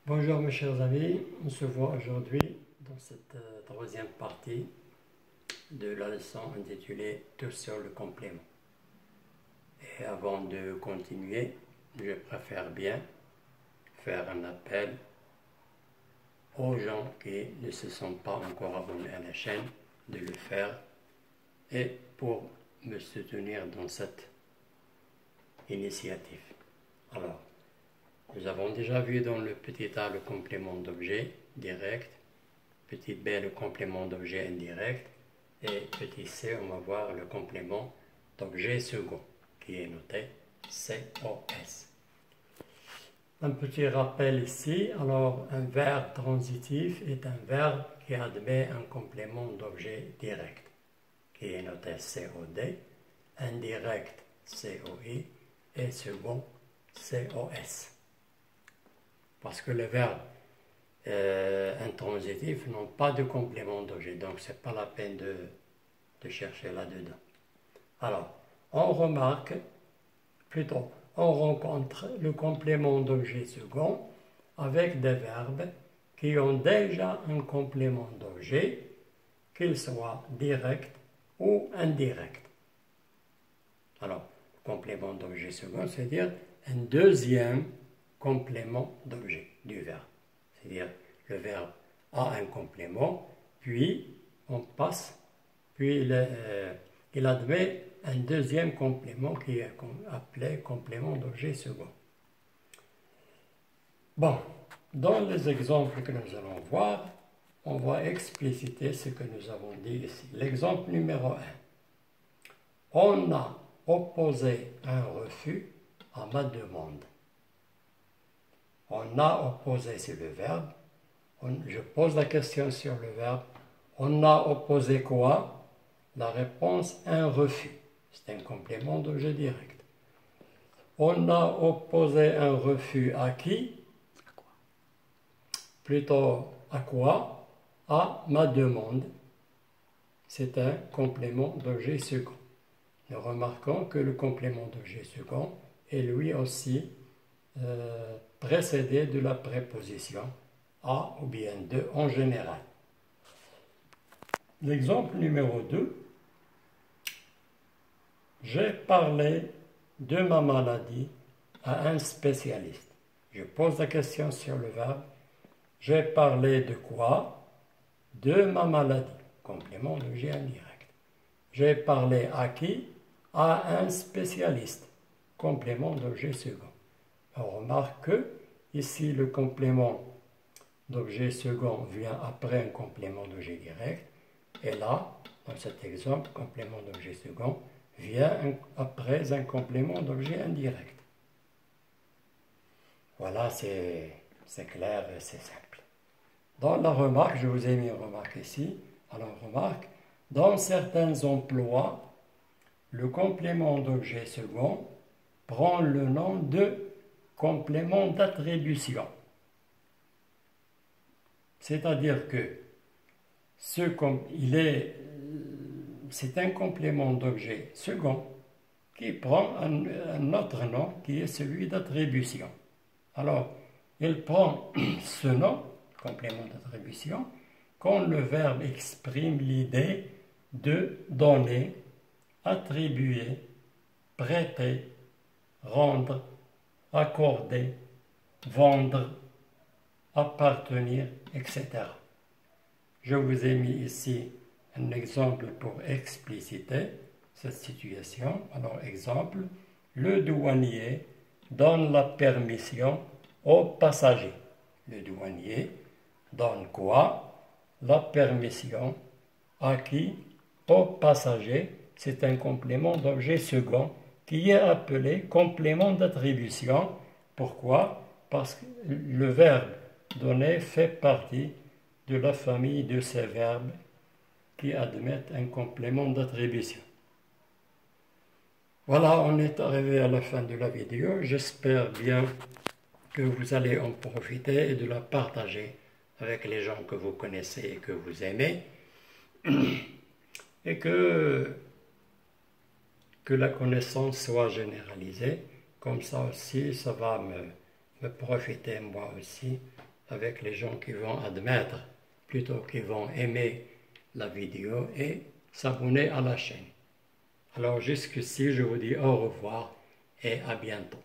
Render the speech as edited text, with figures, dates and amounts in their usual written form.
Bonjour mes chers amis, on se voit aujourd'hui dans cette troisième partie de la leçon intitulée Tout sur le complément. Et avant de continuer, je préfère bien faire un appel aux gens qui ne se sont pas encore abonnés à la chaîne de le faire et pour me soutenir dans cette initiative. Alors, nous avons déjà vu dans le petit A le complément d'objet direct, petit B le complément d'objet indirect et petit C on va voir le complément d'objet second qui est noté COS. Un petit rappel ici, alors un verbe transitif est un verbe qui admet un complément d'objet direct qui est noté COD, indirect COI et second COS. Parce que les verbes intransitifs n'ont pas de complément d'objet, donc ce n'est pas la peine de chercher là-dedans. Alors, on remarque, plutôt, on rencontre le complément d'objet second avec des verbes qui ont déjà un complément d'objet, qu'il soit direct ou indirect. Alors, complément d'objet second, c'est-à-dire un deuxième complément d'objet du verbe. C'est-à-dire le verbe a un complément, puis on passe, puis il admet un deuxième complément qui est appelé complément d'objet second. Bon, dans les exemples que nous allons voir, on va expliciter ce que nous avons dit ici. L'exemple numéro 1. On a opposé un refus à ma demande. On a opposé, c'est le verbe. Je pose la question sur le verbe. On a opposé quoi? La réponse, un refus. C'est un complément d'objet direct. On a opposé un refus à qui? À quoi? Plutôt à quoi? À ma demande. C'est un complément d'objet second. Nous remarquons que le complément d'objet second est lui aussi précédé de la préposition à ou bien de en général. L'exemple numéro 2. J'ai parlé de ma maladie à un spécialiste. Je pose la question sur le verbe. J'ai parlé de quoi? De ma maladie. Complément d'objet indirect. J'ai parlé à qui? À un spécialiste. Complément d'objet second. On remarque que ici le complément d'objet second vient après un complément d'objet direct. Et là, dans cet exemple, complément d'objet second vient après un complément d'objet indirect. Voilà, c'est clair et c'est simple. Dans la remarque, je vous ai mis une remarque ici. Alors, remarque, dans certains emplois, le complément d'objet second prend le nom de complément d'attribution. C'est-à-dire que c'est un complément d'objet second qui prend un autre nom qui est celui d'attribution. Alors, il prend ce nom, complément d'attribution, quand le verbe exprime l'idée de donner, attribuer, prêter, rendre, accorder, vendre, appartenir, etc. Je vous ai mis ici un exemple pour expliciter cette situation. Alors, exemple, le douanier donne la permission aux passagers. Le douanier donne quoi? La permission à qui? Aux passagers. C'est un complément d'objet second qui est appelé complément d'attribution. Pourquoi? Parce que le verbe donner fait partie de la famille de ces verbes qui admettent un complément d'attribution. Voilà, on est arrivé à la fin de la vidéo. J'espère bien que vous allez en profiter et de la partager avec les gens que vous connaissez et que vous aimez. Et que la connaissance soit généralisée. Comme ça aussi, ça va me profiter moi aussi avec les gens qui vont admettre, plutôt qui vont aimer la vidéo et s'abonner à la chaîne. Alors jusqu'ici, je vous dis au revoir et à bientôt.